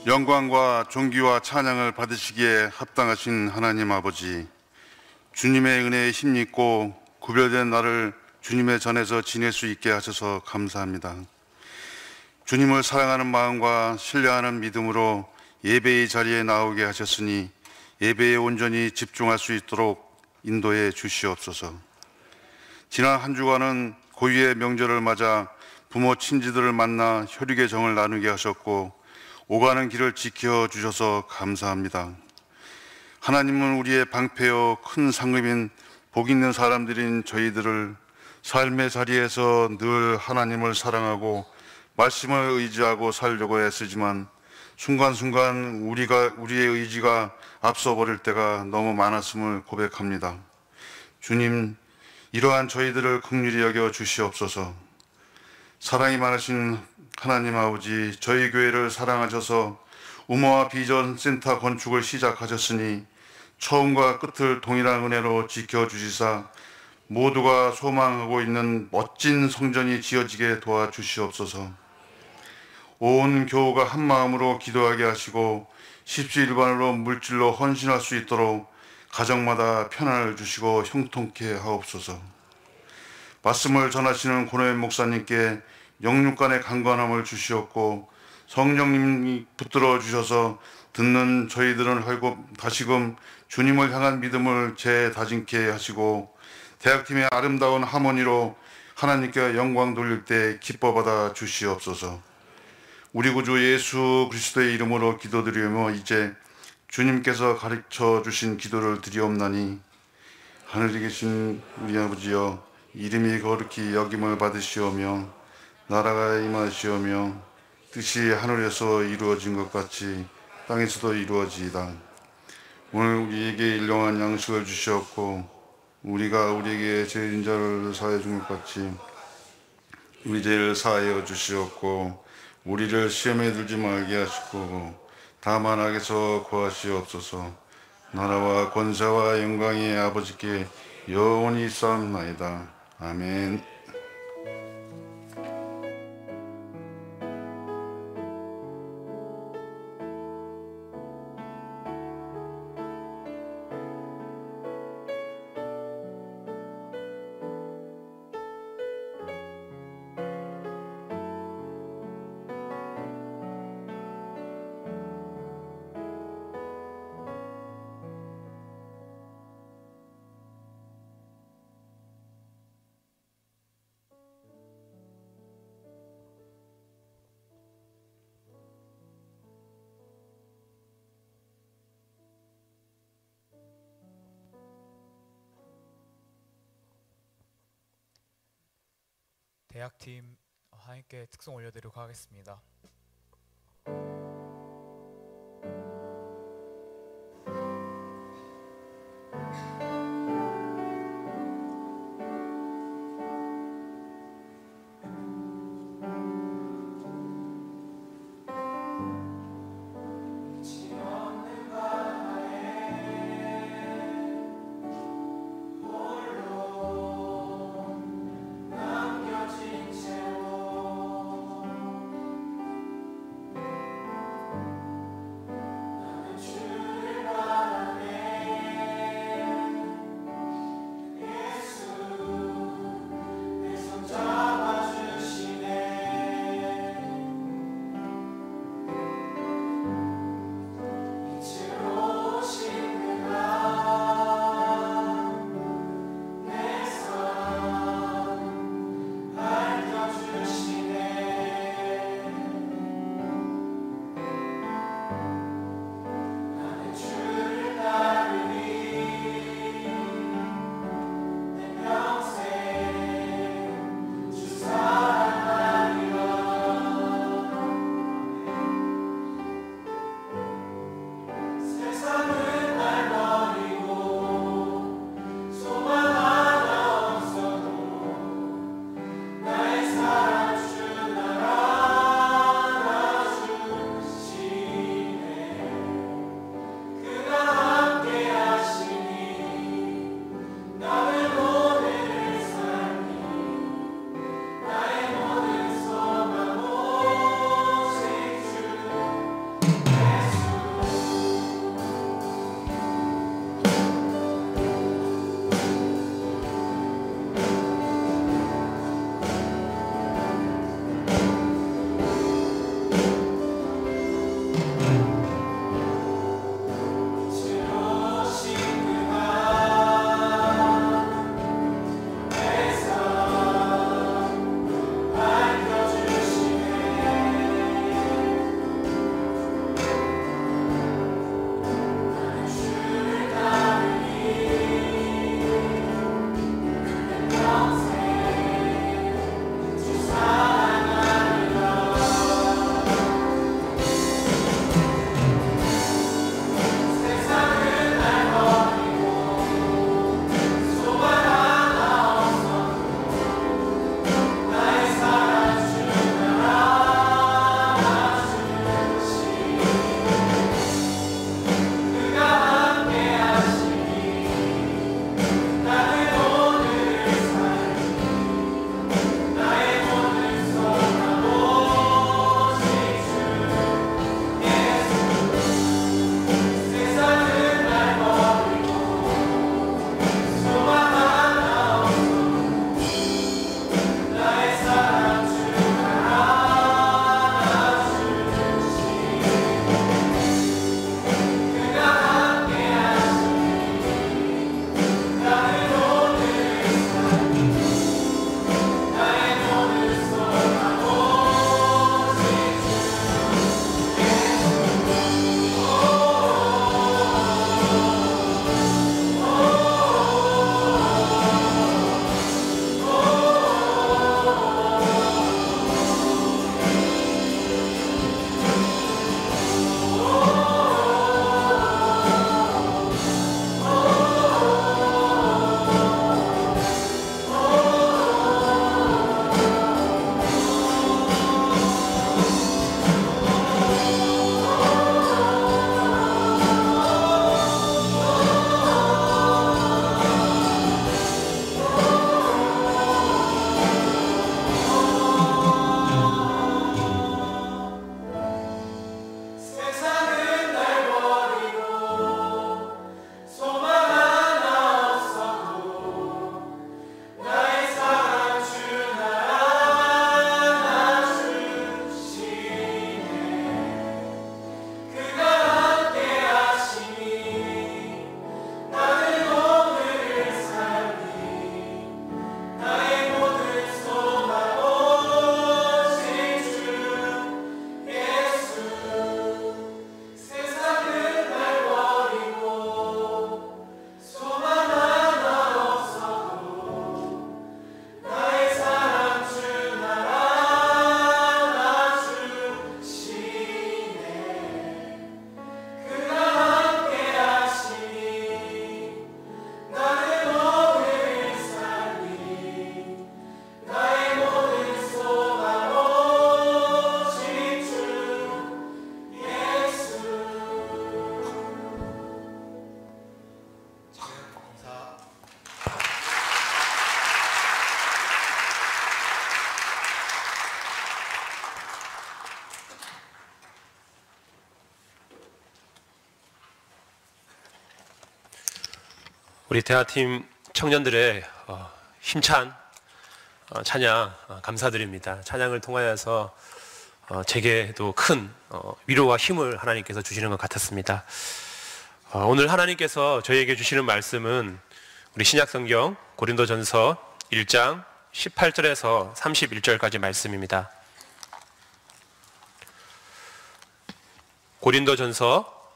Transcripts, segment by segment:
영광과 존귀와 찬양을 받으시기에 합당하신 하나님 아버지, 주님의 은혜에 힘입고 구별된 나를 주님의 전에서 지낼 수 있게 하셔서 감사합니다. 주님을 사랑하는 마음과 신뢰하는 믿음으로 예배의 자리에 나오게 하셨으니 예배에 온전히 집중할 수 있도록 인도해 주시옵소서. 지난 한 주간은 고유의 명절을 맞아 부모 친지들을 만나 혈육의 정을 나누게 하셨고 오가는 길을 지켜주셔서 감사합니다. 하나님은 우리의 방패요 큰 상급인 복 있는 사람들인 저희들을 삶의 자리에서 늘 하나님을 사랑하고 말씀을 의지하고 살려고 애쓰지만 순간순간 우리의 의지가 앞서버릴 때가 너무 많았음을 고백합니다. 주님, 이러한 저희들을 긍휼히 여겨 주시옵소서. 사랑이 많으신 하나님 아버지, 저희 교회를 사랑하셔서 우모와 비전 센터 건축을 시작하셨으니 처음과 끝을 동일한 은혜로 지켜주시사 모두가 소망하고 있는 멋진 성전이 지어지게 도와주시옵소서. 온 교우가 한 마음으로 기도하게 하시고 십시일반으로 물질로 헌신할 수 있도록 가정마다 편안을 주시고 형통케 하옵소서. 말씀을 전하시는 고노현 목사님께 영육간의 강건함을 주시옵고 성령님이 붙들어 주셔서 듣는 저희들은 다시금 주님을 향한 믿음을 재다짐케 하시고 대학팀의 아름다운 하모니로 하나님께 영광 돌릴 때 기뻐받아 주시옵소서. 우리 구주 예수 그리스도의 이름으로 기도드리며 이제 주님께서 가르쳐 주신 기도를 드리옵나니, 하늘에 계신 우리 아버지여, 이름이 거룩히 여김을 받으시오며 나라가 임하시오며 뜻이 하늘에서 이루어진 것 같이 땅에서도 이루어지이다. 오늘 우리에게 일용할 양식을 주시옵고 우리가 우리에게 죄인 자를 사하여 준 것 같이 우리 죄를 사하여 주시옵고 우리를 시험에 들지 말게 하시고 다만 악에서 구하시옵소서. 나라와 권세와 영광이 아버지께 영원히 있사옵나이다. 아멘. 대학팀 하나님께 특송 올려드리도록 하겠습니다. 우리 대화팀 청년들의 힘찬 찬양 감사드립니다. 찬양을 통하여서 제게도 큰 위로와 힘을 하나님께서 주시는 것 같았습니다. 오늘 하나님께서 저희에게 주시는 말씀은 우리 신약성경 고린도전서 1장 18절에서 31절까지 말씀입니다. 고린도전서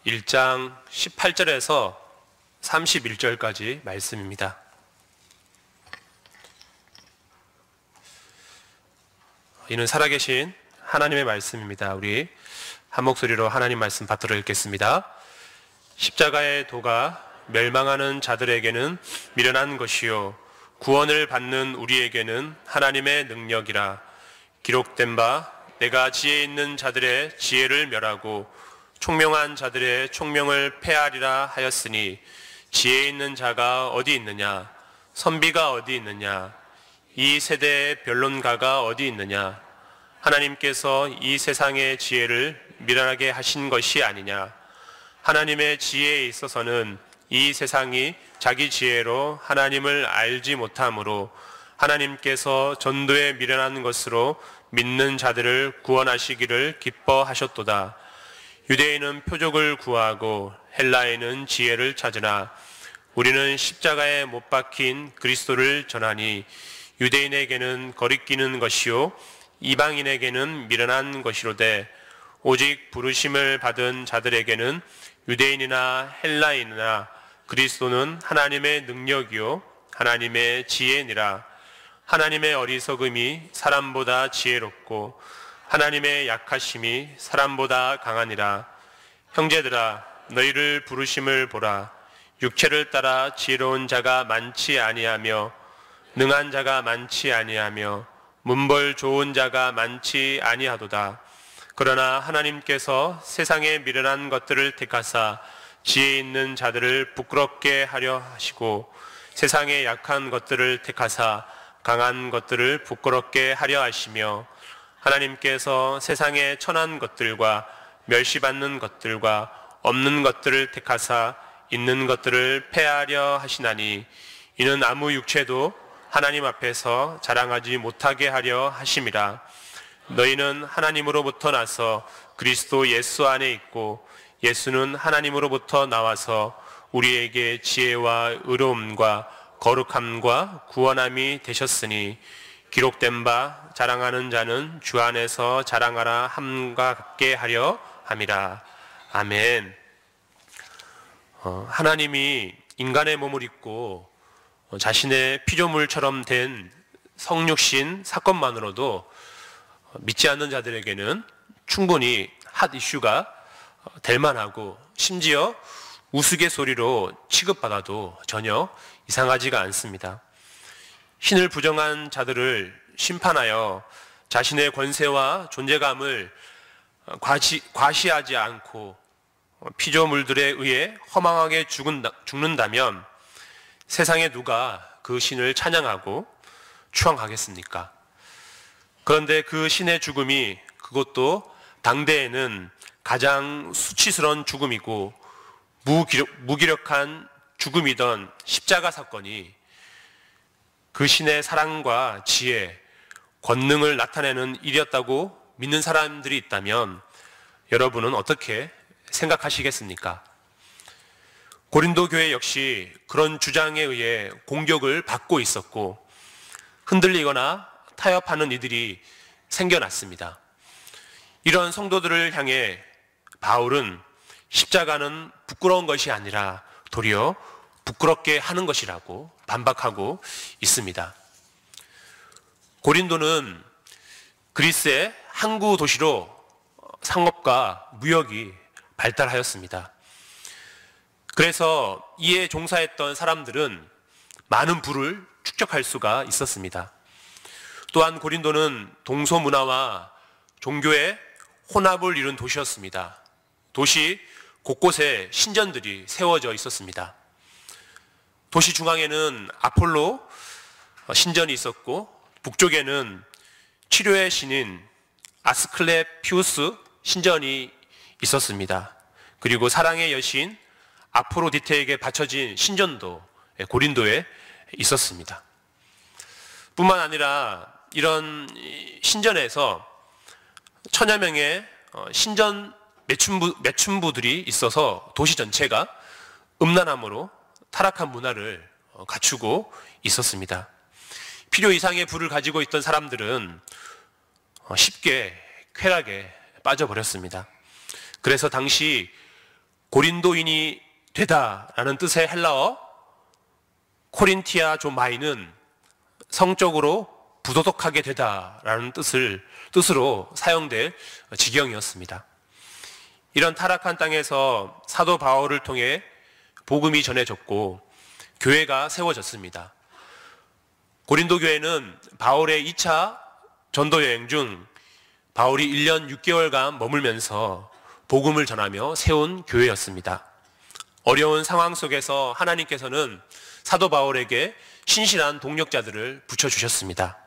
1장 18절에서 31절까지 말씀입니다. 이는 살아계신 하나님의 말씀입니다. 우리 한 목소리로 하나님 말씀 받들어 읽겠습니다. 십자가의 도가 멸망하는 자들에게는 미련한 것이요 구원을 받는 우리에게는 하나님의 능력이라. 기록된 바 내가 지혜 있는 자들의 지혜를 멸하고 총명한 자들의 총명을 폐하리라 하였으니 지혜 있는 자가 어디 있느냐? 선비가 어디 있느냐? 이 세대의 변론가가 어디 있느냐? 하나님께서 이 세상의 지혜를 미련하게 하신 것이 아니냐? 하나님의 지혜에 있어서는 이 세상이 자기 지혜로 하나님을 알지 못하므로 하나님께서 전도에 미련한 것으로 믿는 자들을 구원하시기를 기뻐하셨도다. 유대인은 표적을 구하고 헬라인은 지혜를 찾으나 우리는 십자가에 못 박힌 그리스도를 전하니 유대인에게는 거리끼는 것이요 이방인에게는 미련한 것이로되 오직 부르심을 받은 자들에게는 유대인이나 헬라인이나 그리스도는 하나님의 능력이요 하나님의 지혜니라. 하나님의 어리석음이 사람보다 지혜롭고 하나님의 약하심이 사람보다 강하니라. 형제들아 너희를 부르심을 보라. 육체를 따라 지혜로운 자가 많지 아니하며 능한 자가 많지 아니하며 문벌 좋은 자가 많지 아니하도다. 그러나 하나님께서 세상에 미련한 것들을 택하사 지혜 있는 자들을 부끄럽게 하려 하시고 세상에 약한 것들을 택하사 강한 것들을 부끄럽게 하려 하시며 하나님께서 세상에 천한 것들과 멸시받는 것들과 없는 것들을 택하사 있는 것들을 폐하려 하시나니 이는 아무 육체도 하나님 앞에서 자랑하지 못하게 하려 하심이라. 너희는 하나님으로부터 나서 그리스도 예수 안에 있고 예수는 하나님으로부터 나와서 우리에게 지혜와 의로움과 거룩함과 구원함이 되셨으니 기록된 바 자랑하는 자는 주 안에서 자랑하라 함과 같게 하려 함이라. 아멘. 하나님이 인간의 몸을 입고 자신의 피조물처럼 된 성육신 사건만으로도 믿지 않는 자들에게는 충분히 핫 이슈가 될 만하고 심지어 우스갯소리로 취급받아도 전혀 이상하지가 않습니다. 신을 부정한 자들을 심판하여 자신의 권세와 존재감을 과시하지 않고 피조물들에 의해 허망하게 죽는다면 세상에 누가 그 신을 찬양하고 추앙하겠습니까? 그런데 그 신의 죽음이 그것도 당대에는 가장 수치스러운 죽음이고 무기력한 죽음이던 십자가 사건이 그 신의 사랑과 지혜, 권능을 나타내는 일이었다고 믿는 사람들이 있다면 여러분은 어떻게 생각하시겠습니까? 고린도 교회 역시 그런 주장에 의해 공격을 받고 있었고 흔들리거나 타협하는 이들이 생겨났습니다. 이런 성도들을 향해 바울은 십자가는 부끄러운 것이 아니라 도리어 부끄럽게 하는 것이라고 반박하고 있습니다. 고린도는 그리스의 항구 도시로 상업과 무역이 발달하였습니다. 그래서 이에 종사했던 사람들은 많은 부를 축적할 수가 있었습니다. 또한 고린도는 동서 문화와 종교의 혼합을 이룬 도시였습니다. 도시 곳곳에 신전들이 세워져 있었습니다. 도시 중앙에는 아폴로 신전이 있었고 북쪽에는 치료의 신인 아스클레피우스 신전이 있었습니다. 그리고 사랑의 여신 아프로디테에게 바쳐진 신전도 고린도에 있었습니다. 뿐만 아니라 이런 신전에서 천여 명의 신전 매춘부들이 있어서 도시 전체가 음란함으로 타락한 문화를 갖추고 있었습니다. 필요 이상의 부를 가지고 있던 사람들은 쉽게 쾌락에 빠져버렸습니다. 그래서 당시 고린도인이 되다라는 뜻의 헬라어 코린티아 조마이는 성적으로 부도덕하게 되다라는 뜻으로 사용될 지경이었습니다. 이런 타락한 땅에서 사도 바울을 통해 복음이 전해졌고 교회가 세워졌습니다. 고린도 교회는 바울의 2차 전도 여행 중 바울이 1년 6개월간 머물면서 복음을 전하며 세운 교회였습니다. 어려운 상황 속에서 하나님께서는 사도 바울에게 신실한 동력자들을 붙여주셨습니다.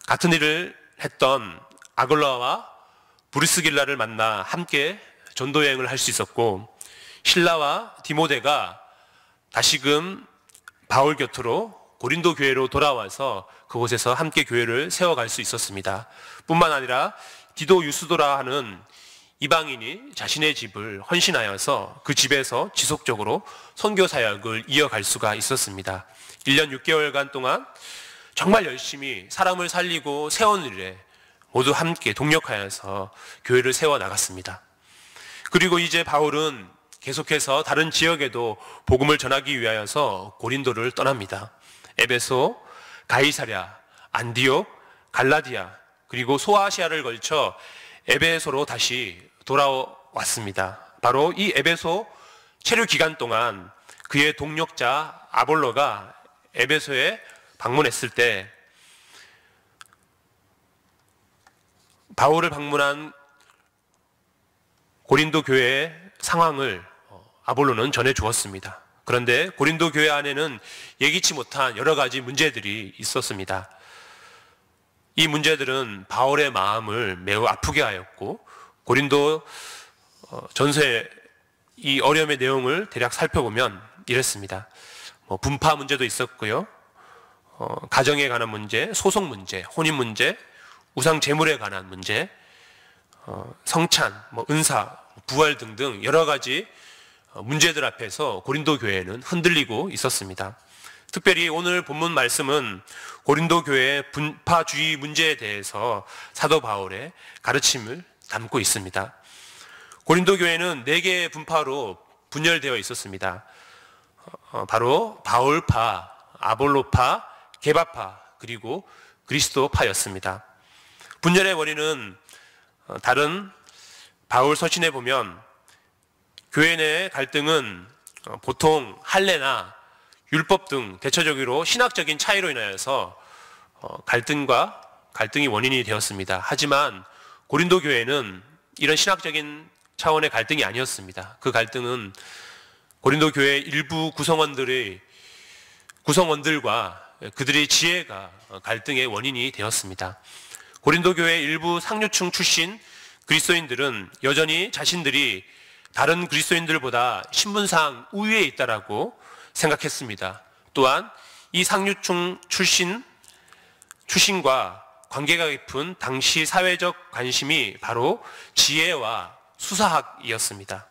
같은 일을 했던 아굴라와 브리스길라를 만나 함께 전도 여행을 할 수 있었고, 실라와 디모데가 다시금 바울 곁으로 고린도 교회로 돌아와서 그곳에서 함께 교회를 세워갈 수 있었습니다. 뿐만 아니라 디도 유스도라 하는 이방인이 자신의 집을 헌신하여서 그 집에서 지속적으로 선교 사역을 이어갈 수가 있었습니다. 1년 6개월간 동안 정말 열심히 사람을 살리고 세운 일에 모두 함께 동력하여서 교회를 세워나갔습니다. 그리고 이제 바울은 계속해서 다른 지역에도 복음을 전하기 위하여서 고린도를 떠납니다. 에베소, 가이사랴, 안디옥, 갈라디아, 그리고 소아시아를 걸쳐 에베소로 다시 돌아왔습니다. 바로 이 에베소 체류 기간 동안 그의 동력자 아볼로가 에베소에 방문했을 때 바울을 방문한 고린도 교회의 상황을 아볼로는 전해 주었습니다. 그런데 고린도 교회 안에는 예기치 못한 여러 가지 문제들이 있었습니다. 이 문제들은 바울의 마음을 매우 아프게 하였고, 고린도 전서의 이 어려움의 내용을 대략 살펴보면 이랬습니다. 분파 문제도 있었고요, 가정에 관한 문제, 소송 문제, 혼인 문제, 우상 제물에 관한 문제, 성찬, 은사, 부활 등등 여러 가지 문제들 앞에서 고린도 교회는 흔들리고 있었습니다. 특별히 오늘 본문 말씀은 고린도 교회의 분파주의 문제에 대해서 사도 바울의 가르침을 담고 있습니다. 고린도 교회는 4개의 분파로 분열되어 있었습니다. 바로 바울파, 아볼로파, 게바파, 그리고 그리스도파였습니다. 분열의 원인은 다른 바울 서신에 보면 교회 내 갈등은 보통 할례나 율법 등 대체적으로 신학적인 차이로 인하여서 갈등이 원인이 되었습니다. 하지만 고린도 교회는 이런 신학적인 차원의 갈등이 아니었습니다. 그 갈등은 고린도 교회 일부 구성원들과 그들의 지혜가 갈등의 원인이 되었습니다. 고린도 교회 일부 상류층 출신 그리스도인들은 여전히 자신들이 다른 그리스도인들보다 신분상 우위에 있다라고 생각했습니다. 또한 이 상류층 출신과 관계가 깊은 당시 사회적 관심이 바로 지혜와 수사학이었습니다.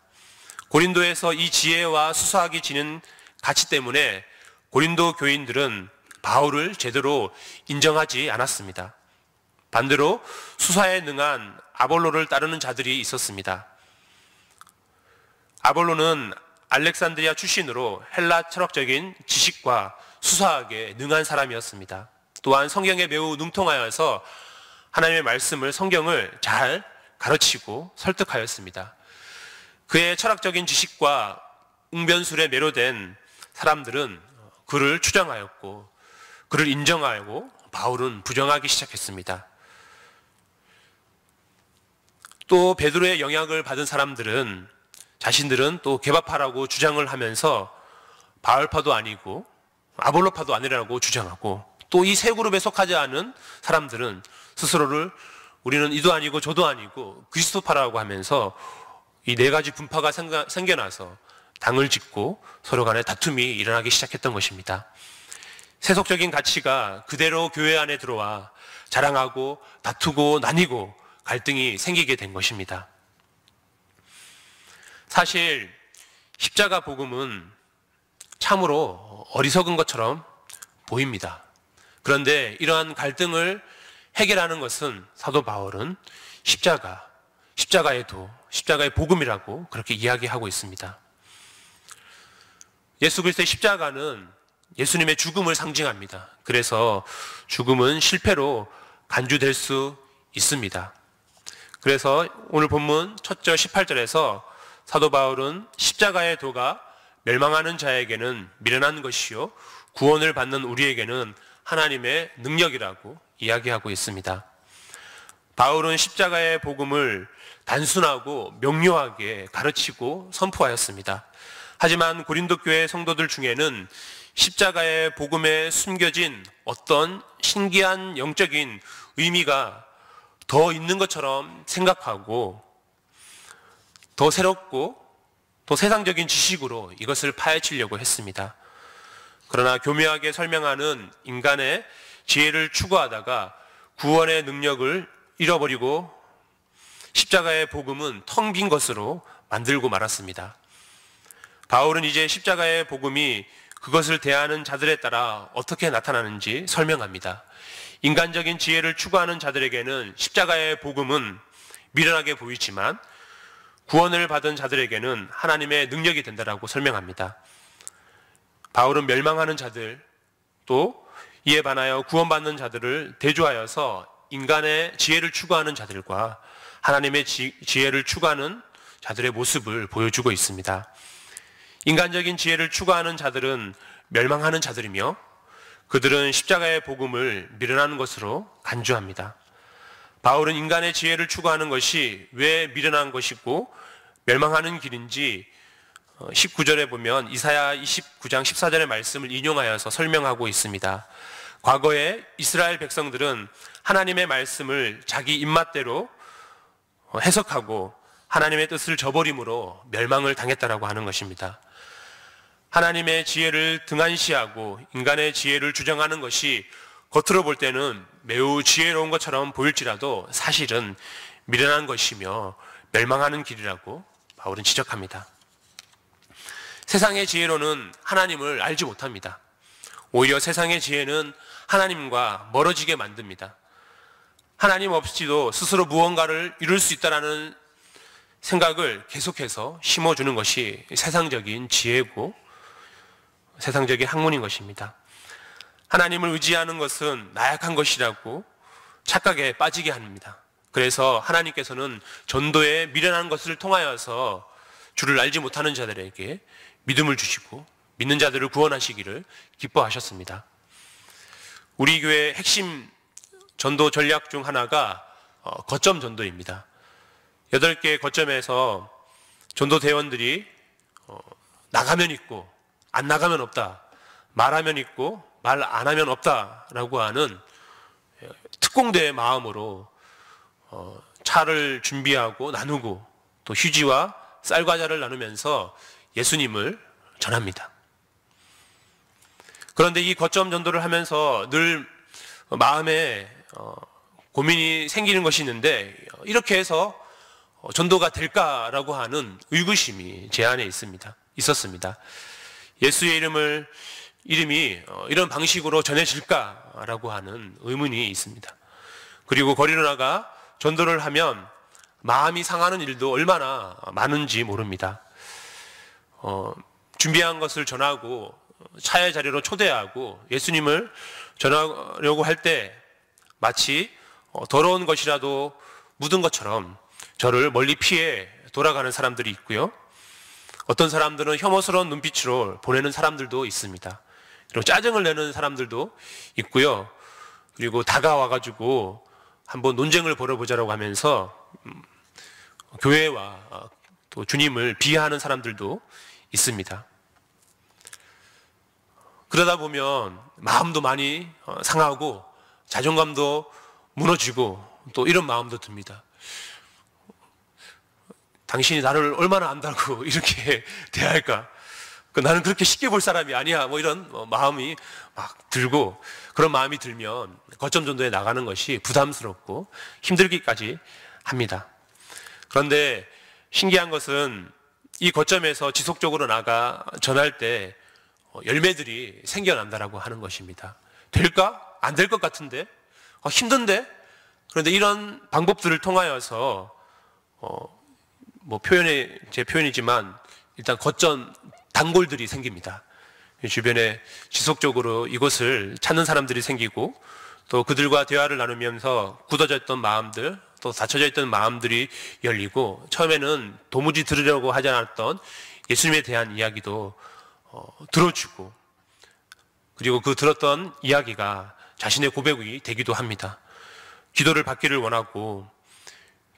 고린도에서 이 지혜와 수사학이 지닌 가치 때문에 고린도 교인들은 바울을 제대로 인정하지 않았습니다. 반대로 수사에 능한 아볼로를 따르는 자들이 있었습니다. 아볼로는 알렉산드리아 출신으로 헬라 철학적인 지식과 수사학에 능한 사람이었습니다. 또한 성경에 매우 능통하여서 하나님의 말씀을, 성경을 잘 가르치고 설득하였습니다. 그의 철학적인 지식과 웅변술에 매료된 사람들은 그를 추정하였고 그를 인정하고 바울은 부정하기 시작했습니다. 또 베드로의 영향을 받은 사람들은 자신들은 또 게바파라고 주장을 하면서 바울파도 아니고 아볼로파도 아니라고 주장하고, 또 이 세 그룹에 속하지 않은 사람들은 스스로를 우리는 이도 아니고 저도 아니고 그리스도파라고 하면서 이 4가지 분파가 생겨나서 당을 짓고 서로 간에 다툼이 일어나기 시작했던 것입니다. 세속적인 가치가 그대로 교회 안에 들어와 자랑하고 다투고 나뉘고 갈등이 생기게 된 것입니다. 사실 십자가 복음은 참으로 어리석은 것처럼 보입니다. 그런데 이러한 갈등을 해결하는 것은 사도 바울은 십자가의 도, 십자가의 복음이라고 그렇게 이야기하고 있습니다. 예수 그리스도의 십자가는 예수님의 죽음을 상징합니다. 그래서 죽음은 실패로 간주될 수 있습니다. 그래서 오늘 본문 첫 절 18절에서 사도 바울은 십자가의 도가 멸망하는 자에게는 미련한 것이요 구원을 받는 우리에게는 하나님의 능력이라고 이야기하고 있습니다. 바울은 십자가의 복음을 단순하고 명료하게 가르치고 선포하였습니다. 하지만 고린도 교회 성도들 중에는 십자가의 복음에 숨겨진 어떤 신기한 영적인 의미가 더 있는 것처럼 생각하고 더 새롭고 또 세상적인 지식으로 이것을 파헤치려고 했습니다. 그러나 교묘하게 설명하는 인간의 지혜를 추구하다가 구원의 능력을 잃어버리고 십자가의 복음은 텅 빈 것으로 만들고 말았습니다. 바울은 이제 십자가의 복음이 그것을 대하는 자들에 따라 어떻게 나타나는지 설명합니다. 인간적인 지혜를 추구하는 자들에게는 십자가의 복음은 미련하게 보이지만 구원을 받은 자들에게는 하나님의 능력이 된다라고 설명합니다. 바울은 멸망하는 자들 또 이에 반하여 구원받는 자들을 대조하여서 인간의 지혜를 추구하는 자들과 하나님의 지혜를 추구하는 자들의 모습을 보여주고 있습니다. 인간적인 지혜를 추구하는 자들은 멸망하는 자들이며 그들은 십자가의 복음을 미련하는 것으로 간주합니다. 바울은 인간의 지혜를 추구하는 것이 왜 미련한 것이고 멸망하는 길인지 19절에 보면 이사야 29장 14절의 말씀을 인용하여서 설명하고 있습니다. 과거에 이스라엘 백성들은 하나님의 말씀을 자기 입맛대로 해석하고 하나님의 뜻을 저버림으로 멸망을 당했다라고 하는 것입니다. 하나님의 지혜를 등한시하고 인간의 지혜를 주장하는 것이 겉으로 볼 때는 매우 지혜로운 것처럼 보일지라도 사실은 미련한 것이며 멸망하는 길이라고 바울은 지적합니다. 세상의 지혜로는 하나님을 알지 못합니다. 오히려 세상의 지혜는 하나님과 멀어지게 만듭니다. 하나님 없이도 스스로 무언가를 이룰 수 있다는 생각을 계속해서 심어주는 것이 세상적인 지혜고 세상적인 학문인 것입니다. 하나님을 의지하는 것은 나약한 것이라고 착각에 빠지게 합니다. 그래서 하나님께서는 전도에 미련한 것을 통하여서 주를 알지 못하는 자들에게 믿음을 주시고 믿는 자들을 구원하시기를 기뻐하셨습니다. 우리 교회의 핵심 전도 전략 중 하나가 거점 전도입니다. 8개 거점에서 전도 대원들이 나가면 있고 안 나가면 없다, 말하면 있고 말 안 하면 없다라고 하는 특공대의 마음으로 차를 준비하고 나누고 또 휴지와 쌀과자를 나누면서 예수님을 전합니다. 그런데 이 거점 전도를 하면서 늘 마음에 고민이 생기는 것이 있는데 이렇게 해서 전도가 될까라고 하는 의구심이 제 안에 있었습니다. 예수의 이름이 이런 방식으로 전해질까라고 하는 의문이 있습니다. 그리고 거리로 나가 전도를 하면 마음이 상하는 일도 얼마나 많은지 모릅니다. 준비한 것을 전하고 차의 자리로 초대하고 예수님을 전하려고 할 때 마치 더러운 것이라도 묻은 것처럼 저를 멀리 피해 돌아가는 사람들이 있고요. 어떤 사람들은 혐오스러운 눈빛으로 보내는 사람들도 있습니다. 그리고 짜증을 내는 사람들도 있고요. 그리고 다가와가지고 한번 논쟁을 벌여보자라고 하면서 교회와 또 주님을 비하하는 사람들도 있습니다. 그러다 보면 마음도 많이 상하고 자존감도 무너지고 또 이런 마음도 듭니다. 당신이 나를 얼마나 안다고 이렇게 대할까? 나는 그렇게 쉽게 볼 사람이 아니야. 뭐 이런 마음이 막 들고, 그런 마음이 들면 거점 전도에 나가는 것이 부담스럽고 힘들기까지 합니다. 그런데 신기한 것은 이 거점에서 지속적으로 나가 전할 때 열매들이 생겨난다라고 하는 것입니다. 될까? 안 될 것 같은데? 힘든데? 그런데 이런 방법들을 통하여서 제 표현이지만 일단 거점 단골들이 생깁니다. 주변에 지속적으로 이곳을 찾는 사람들이 생기고, 또 그들과 대화를 나누면서 굳어져 있던 마음들, 또 닫혀져 있던 마음들이 열리고, 처음에는 도무지 들으려고 하지 않았던 예수님에 대한 이야기도 들어주고, 그리고 그 들었던 이야기가 자신의 고백이 되기도 기도를 받기를 원하고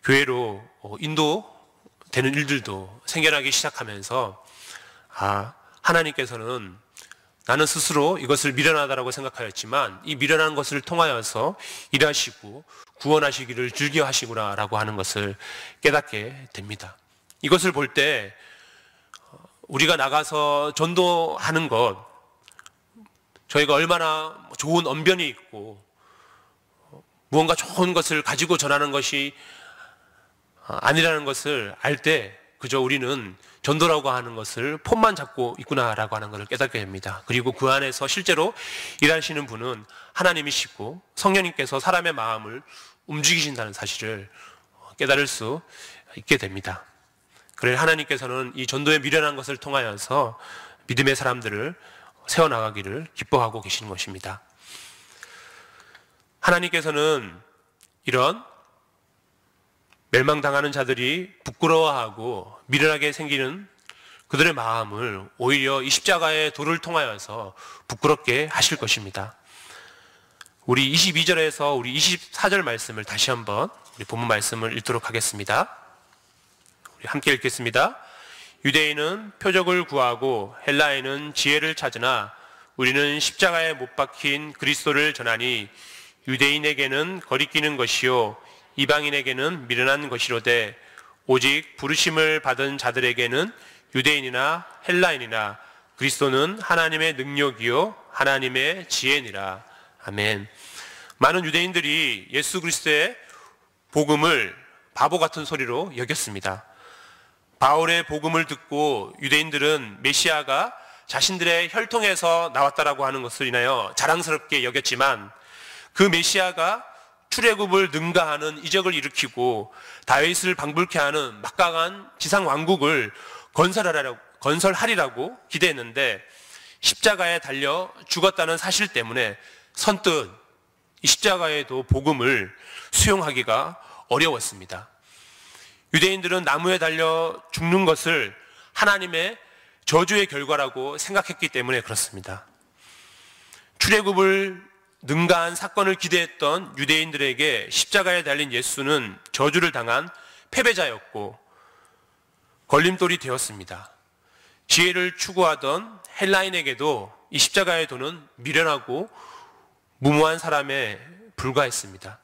교회로 인도되는 일들도 생겨나기 시작하면서, 하나님께서는 나는 스스로 이것을 미련하다라고 생각하였지만 이 미련한 것을 통하여서 일하시고 구원하시기를 즐겨하시구나라고 하는 것을 깨닫게 됩니다. 이것을 볼 때 우리가 나가서 전도하는 것, 저희가 얼마나 좋은 언변이 있고 무언가 좋은 것을 가지고 전하는 것이 아니라는 것을 알 때 그저 우리는 전도라고 하는 것을 폼만 잡고 있구나라고 하는 것을 깨닫게 됩니다. 그리고 그 안에서 실제로 일하시는 분은 하나님이시고 성령님께서 사람의 마음을 움직이신다는 사실을 깨달을 수 있게 됩니다. 그래서 하나님께서는 이 전도에 미련한 것을 통하여서 믿음의 사람들을 세워나가기를 기뻐하고 계시는 것입니다. 하나님께서는 이런 멸망당하는 자들이 부끄러워하고 미련하게 생기는 그들의 마음을 오히려 이 십자가의 도를 통하여서 부끄럽게 하실 것입니다. 우리 22절에서 우리 24절 말씀을 다시 한번 우리 본문 말씀을 읽도록 하겠습니다. 우리 함께 읽겠습니다. 유대인은 표적을 구하고 헬라인은 지혜를 찾으나 우리는 십자가에 못 박힌 그리스도를 전하니 유대인에게는 거리끼는 것이요 이방인에게는 미련한 것이로되 오직 부르심을 받은 자들에게는 유대인이나 헬라인이나 그리스도는 하나님의 능력이요 하나님의 지혜니라. 아멘. 많은 유대인들이 예수 그리스도의 복음을 바보 같은 소리로 여겼습니다. 바울의 복음을 듣고 유대인들은 메시아가 자신들의 혈통에서 나왔다라고 하는 것을 인하여 자랑스럽게 여겼지만, 그 메시아가 출애굽을 능가하는 이적을 일으키고 다윗을 방불케 하는 막강한 지상 왕국을 건설하리라고 기대했는데, 십자가에 달려 죽었다는 사실 때문에 선뜻 이 십자가에도 복음을 수용하기가 어려웠습니다. 유대인들은 나무에 달려 죽는 것을 하나님의 저주의 결과라고 생각했기 때문에 그렇습니다. 출애굽을 능가한 사건을 기대했던 유대인들에게 십자가에 달린 예수는 저주를 당한 패배자였고 걸림돌이 되었습니다. 지혜를 추구하던 헬라인에게도 이 십자가의 도는 미련하고 무모한 사람에 불과했습니다.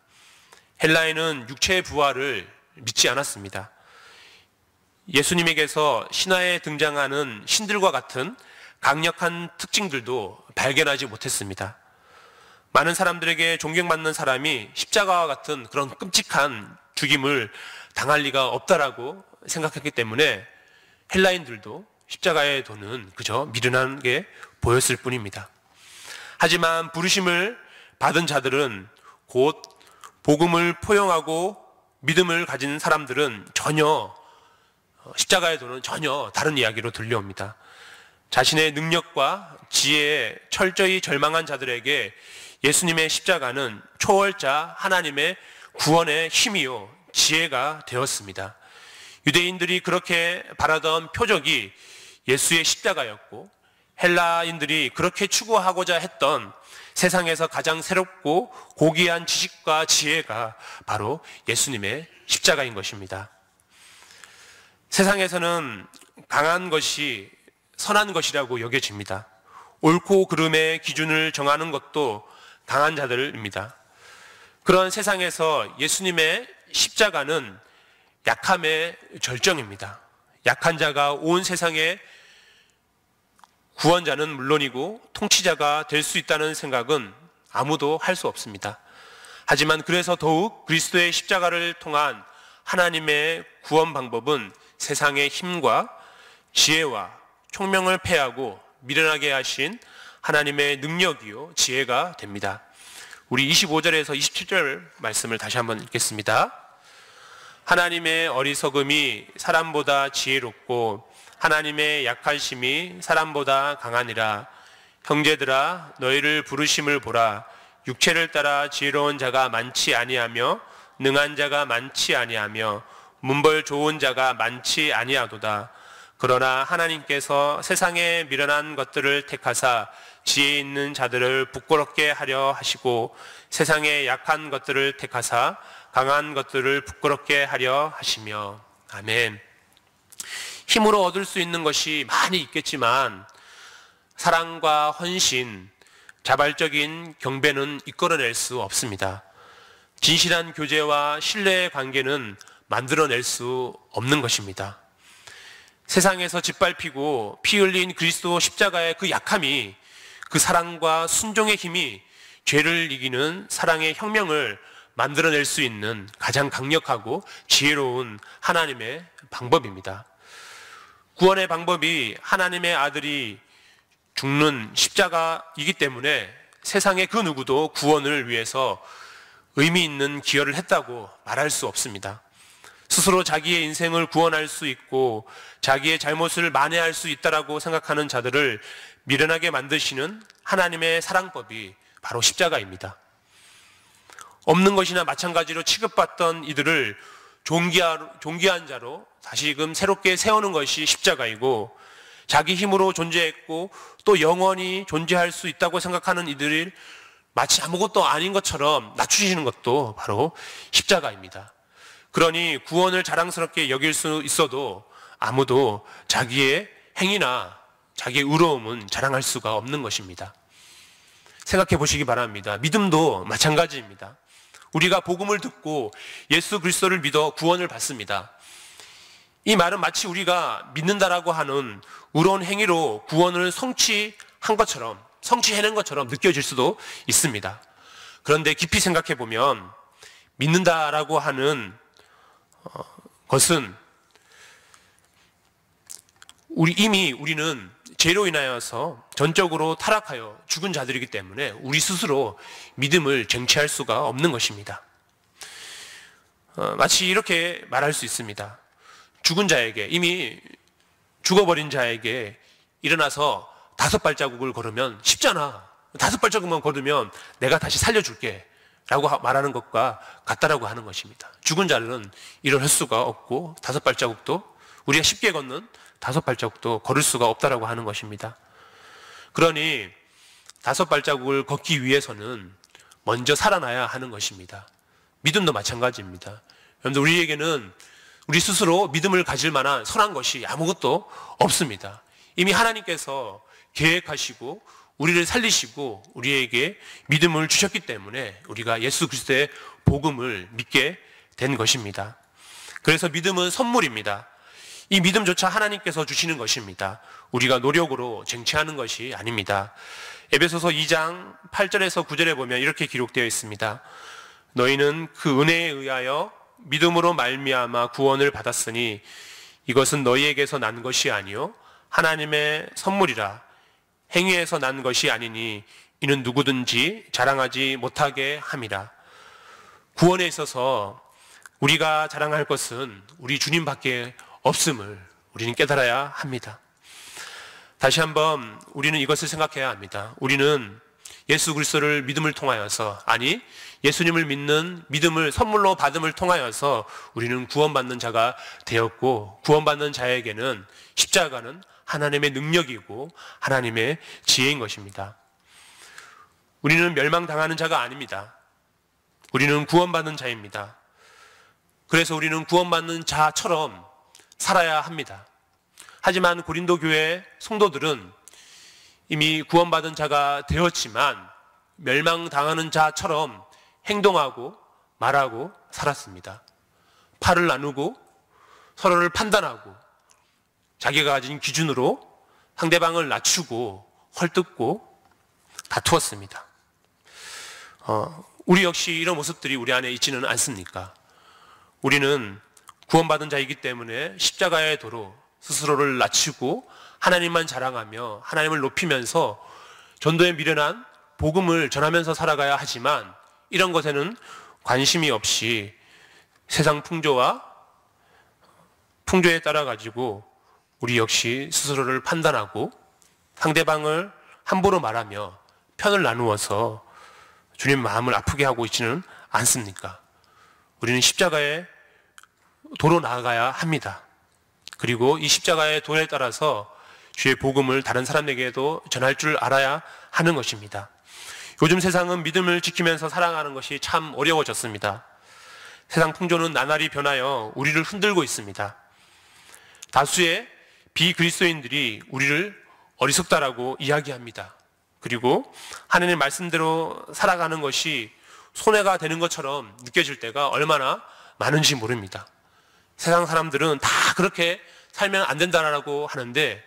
헬라인은 육체의 부활을 믿지 않았습니다. 예수님에게서 신화에 등장하는 신들과 같은 강력한 특징들도 발견하지 못했습니다. 많은 사람들에게 존경받는 사람이 십자가와 같은 그런 끔찍한 죽임을 당할 리가 없다라고 생각했기 때문에 헬라인들도 십자가의 도는 그저 미련한 게 보였을 뿐입니다. 하지만 부르심을 받은 자들은, 곧 복음을 포용하고 믿음을 가진 사람들은 전혀 십자가의 도는 전혀 다른 이야기로 들려옵니다. 자신의 능력과 지혜에 철저히 절망한 자들에게 예수님의 십자가는 초월자 하나님의 구원의 힘이요 지혜가 되었습니다. 유대인들이 그렇게 바라던 표적이 예수의 십자가였고, 헬라인들이 그렇게 추구하고자 했던 세상에서 가장 새롭고 고귀한 지식과 지혜가 바로 예수님의 십자가인 것입니다. 세상에서는 강한 것이 선한 것이라고 여겨집니다. 옳고 그름의 기준을 정하는 것도 강한 자들입니다. 그런 세상에서 예수님의 십자가는 약함의 절정입니다. 약한 자가 온 세상의 구원자는 물론이고 통치자가 될 수 있다는 생각은 아무도 할 수 없습니다. 하지만 그래서 더욱 그리스도의 십자가를 통한 하나님의 구원 방법은 세상의 힘과 지혜와 총명을 패하고 미련하게 하신 하나님의 능력이요 지혜가 됩니다. 우리 25절에서 27절 말씀을 다시 한번 읽겠습니다. 하나님의 어리석음이 사람보다 지혜롭고 하나님의 약하심이 사람보다 강하니라. 형제들아 너희를 부르심을 보라. 육체를 따라 지혜로운 자가 많지 아니하며 능한 자가 많지 아니하며 문벌 좋은 자가 많지 아니하도다. 그러나 하나님께서 세상에 미련한 것들을 택하사 지혜 있는 자들을 부끄럽게 하려 하시고 세상에 약한 것들을 택하사 강한 것들을 부끄럽게 하려 하시며. 아멘. 힘으로 얻을 수 있는 것이 많이 있겠지만 사랑과 헌신, 자발적인 경배는 이끌어낼 수 없습니다. 진실한 교제와 신뢰의 관계는 만들어낼 수 없는 것입니다. 세상에서 짓밟히고 피 흘린 그리스도 십자가의 그 약함이, 그 사랑과 순종의 힘이 죄를 이기는 사랑의 혁명을 만들어낼 수 있는 가장 강력하고 지혜로운 하나님의 방법입니다. 구원의 방법이 하나님의 아들이 죽는 십자가이기 때문에 세상의 그 누구도 구원을 위해서 의미 있는 기여를 했다고 말할 수 없습니다. 스스로 자기의 인생을 구원할 수 있고 자기의 잘못을 만회할 수 있다라고 생각하는 자들을 미련하게 만드시는 하나님의 사랑법이 바로 십자가입니다. 없는 것이나 마찬가지로 취급받던 이들을 존귀한 자로 다시금 새롭게 세우는 것이 십자가이고, 자기 힘으로 존재했고 또 영원히 존재할 수 있다고 생각하는 이들을 마치 아무것도 아닌 것처럼 낮추시는 것도 바로 십자가입니다. 그러니 구원을 자랑스럽게 여길 수 있어도 아무도 자기의 행위나 자기의 의로움은 자랑할 수가 없는 것입니다. 생각해 보시기 바랍니다. 믿음도 마찬가지입니다. 우리가 복음을 듣고 예수 그리스도를 믿어 구원을 받습니다. 이 말은 마치 우리가 믿는다라고 하는 의로운 행위로 구원을 성취한 것처럼, 성취해낸 것처럼 느껴질 수도 있습니다. 그런데 깊이 생각해 보면 믿는다라고 하는 것은 우리는 죄로 인하여서 전적으로 타락하여 죽은 자들이기 때문에 우리 스스로 믿음을 쟁취할 수가 없는 것입니다. 마치 이렇게 말할 수 있습니다. 죽은 자에게, 이미 죽어버린 자에게 일어나서 5발자국을 걸으면 쉽잖아. 5발자국만 걸으면 내가 다시 살려줄게 라고 말하는 것과 같다라고 하는 것입니다. 죽은 자는 일어날 수가 없고 5발자국도, 우리가 쉽게 걷는 5발자국도 걸을 수가 없다라고 하는 것입니다. 그러니 5발자국을 걷기 위해서는 먼저 살아나야 하는 것입니다. 믿음도 마찬가지입니다. 여러분들, 우리에게는 우리 스스로 믿음을 가질 만한 선한 것이 아무것도 없습니다. 이미 하나님께서 계획하시고 우리를 살리시고 우리에게 믿음을 주셨기 때문에 우리가 예수 그리스도의 복음을 믿게 된 것입니다. 그래서 믿음은 선물입니다. 이 믿음조차 하나님께서 주시는 것입니다. 우리가 노력으로 쟁취하는 것이 아닙니다. 에베소서 2장 8절에서 9절에 보면 이렇게 기록되어 있습니다. 너희는 그 은혜에 의하여 믿음으로 말미암아 구원을 받았으니 이것은 너희에게서 난 것이 아니요 하나님의 선물이라. 행위에서 난 것이 아니니 이는 누구든지 자랑하지 못하게 함이라. 구원에 있어서 우리가 자랑할 것은 우리 주님밖에 없음을 우리는 깨달아야 합니다. 다시 한번 우리는 이것을 생각해야 합니다. 우리는 예수 그리스도를 믿음을 통하여서, 아니 예수님을 믿는 믿음을 선물로 받음을 통하여서 우리는 구원받는 자가 되었고, 구원받는 자에게는 십자가는 하나님의 능력이고 하나님의 지혜인 것입니다. 우리는 멸망당하는 자가 아닙니다. 우리는 구원받는 자입니다. 그래서 우리는 구원받는 자처럼 살아야 합니다. 하지만 고린도 교회 성도들은 이미 구원받은 자가 되었지만 멸망당하는 자처럼 행동하고 말하고 살았습니다. 팔을 나누고 서로를 판단하고 자기가 가진 기준으로 상대방을 낮추고 헐뜯고 다투었습니다. 우리 역시 이런 모습들이 우리 안에 있지는 않습니까? 우리는 구원받은 자이기 때문에 십자가의 도로 스스로를 낮추고 하나님만 자랑하며 하나님을 높이면서 전도에 미련한 복음을 전하면서 살아가야 하지만 이런 것에는 관심이 없이 세상 풍조에 따라 가지고 우리 역시 스스로를 판단하고 상대방을 함부로 말하며 편을 나누어서 주님 마음을 아프게 하고 있지는 않습니까? 우리는 십자가의 도로 나아가야 합니다. 그리고 이 십자가의 도에 따라서 주의 복음을 다른 사람에게도 전할 줄 알아야 하는 것입니다. 요즘 세상은 믿음을 지키면서 살아가는 것이 참 어려워졌습니다. 세상 풍조는 나날이 변하여 우리를 흔들고 있습니다. 다수의 비그리스도인들이 우리를 어리석다라고 이야기합니다. 그리고 하나님의 말씀대로 살아가는 것이 손해가 되는 것처럼 느껴질 때가 얼마나 많은지 모릅니다. 세상 사람들은 다 그렇게 살면 안 된다라고 하는데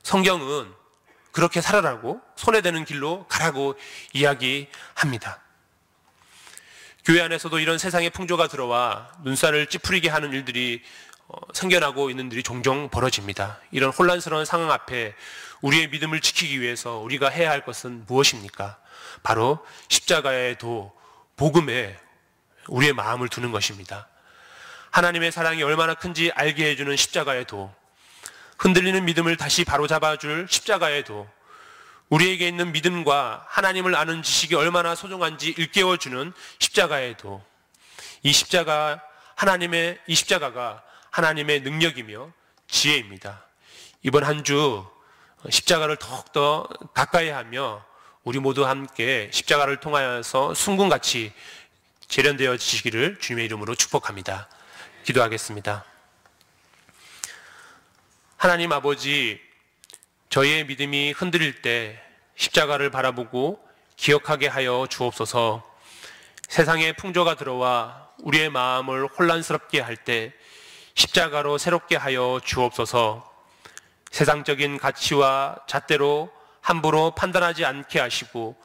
성경은 그렇게 살아라고 손해되는 길로 가라고 이야기합니다. 교회 안에서도 이런 세상의 풍조가 들어와 눈살을 찌푸리게 하는 일들이 생겨나고 있는 일이 종종 벌어집니다. 이런 혼란스러운 상황 앞에 우리의 믿음을 지키기 위해서 우리가 해야 할 것은 무엇입니까? 바로 십자가의 도, 복음에 우리의 마음을 두는 것입니다. 하나님의 사랑이 얼마나 큰지 알게 해주는 십자가의 도, 흔들리는 믿음을 다시 바로잡아줄 십자가의 도, 우리에게 있는 믿음과 하나님을 아는 지식이 얼마나 소중한지 일깨워주는 십자가의 도, 이 십자가가 하나님의 능력이며 지혜입니다. 이번 한 주 십자가를 더욱더 가까이 하며 우리 모두 함께 십자가를 통하여서 순금같이 재련되어지시기를 주님의 이름으로 축복합니다. 기도하겠습니다. 하나님 아버지, 저희의 믿음이 흔들릴 때 십자가를 바라보고 기억하게 하여 주옵소서. 세상의 풍조가 들어와 우리의 마음을 혼란스럽게 할 때 십자가로 새롭게 하여 주옵소서. 세상적인 가치와 잣대로 함부로 판단하지 않게 하시고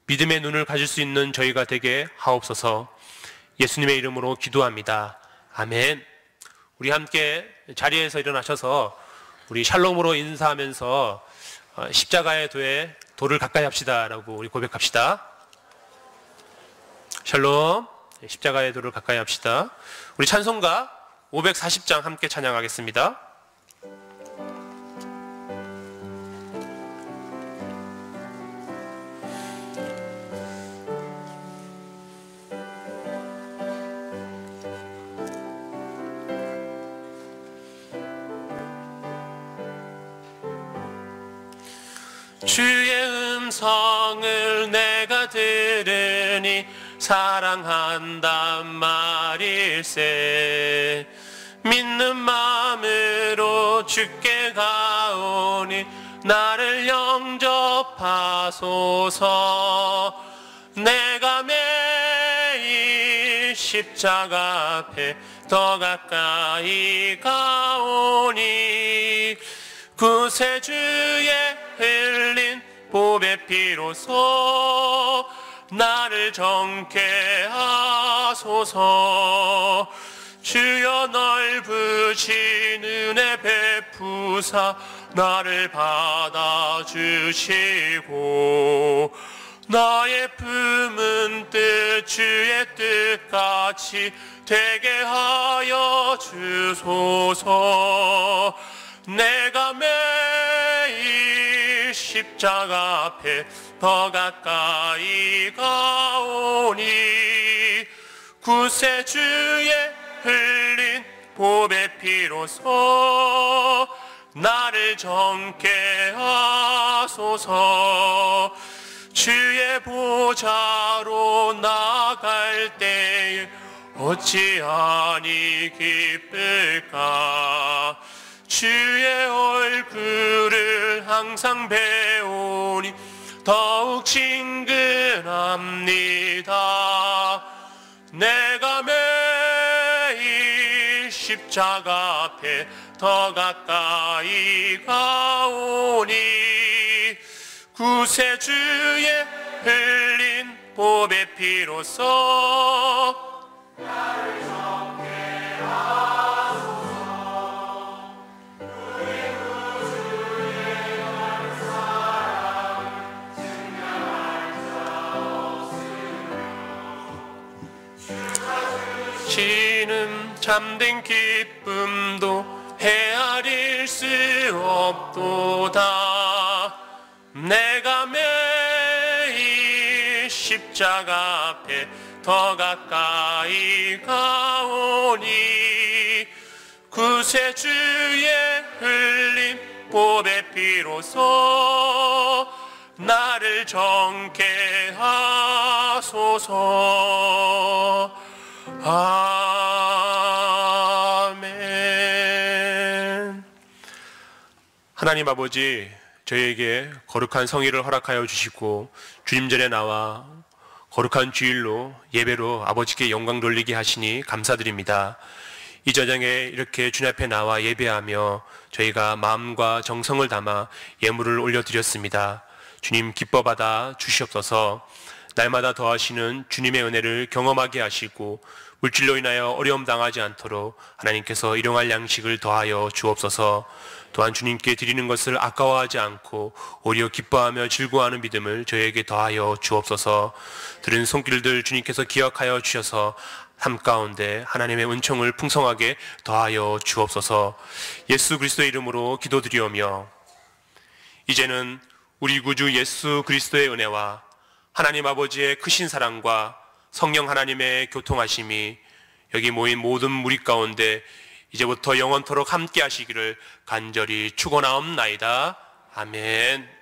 믿음의 눈을 가질 수 있는 저희가 되게 하옵소서. 예수님의 이름으로 기도합니다. 아멘. 우리 함께 자리에서 일어나셔서 우리 샬롬으로 인사하면서 십자가의 도에 도를 가까이 합시다라고 우리 고백합시다. 샬롬, 십자가의 도를 가까이 합시다. 우리 찬송가 540장 함께 찬양하겠습니다. 주의 음성을 내가 들으니 사랑한단 말일세. 믿는 마음으로 주께 가오니 나를 영접하소서. 내가 매일 십자가 앞에 더 가까이 가오니 구세주의 흘린 보배 피로써 나를 정케 하소서. 주여 넓으신 은혜 베푸사 나를 받아주시고 나의 품은 뜻 주의 뜻같이 되게 하여 주소서. 내가 매일 십자가 앞에 더 가까이 가오니 구세주의 흘린 보배 피로써 나를 정케 하소서. 주의 보좌로 나갈 때에 어찌하니 기쁠까. 주의 얼굴을 항상 배우니 더욱 친근합니다. 내가 매일 십자가 십자가 앞에 더 가까이 가오니 구세주의 흘린 보배 피로써 나를 정케 하소서. 그의 구주의 날 사랑을 증명할 자 없으며 주시는 참된 기쁨도 헤아릴 수 없도다. 내가 매일 십자가 앞에 더 가까이 가오니 구세주의 흘린 보배 피로써 나를 정케 하소서. 아멘. 하나님 아버지, 저희에게 거룩한 성의를 허락하여 주시고 주님 전에 나와 거룩한 주일로 예배로 아버지께 영광 돌리게 하시니 감사드립니다. 이 저녁에 이렇게 주님 앞에 나와 예배하며 저희가 마음과 정성을 담아 예물을 올려드렸습니다. 주님 기뻐 받아 주시옵소서. 날마다 더하시는 주님의 은혜를 경험하게 하시고 물질로 인하여 어려움 당하지 않도록 하나님께서 일용할 양식을 더하여 주옵소서. 또한 주님께 드리는 것을 아까워하지 않고 오히려 기뻐하며 즐거워하는 믿음을 저희에게 더하여 주옵소서. 들은 손길들 주님께서 기억하여 주셔서 삶 가운데 하나님의 은총을 풍성하게 더하여 주옵소서. 예수 그리스도의 이름으로 기도드리오며 이제는 우리 구주 예수 그리스도의 은혜와 하나님 아버지의 크신 사랑과 성령 하나님의 교통하심이 여기 모인 모든 무리 가운데 이제부터 영원토록 함께 하시기를 간절히 축원하옵나이다. 아멘.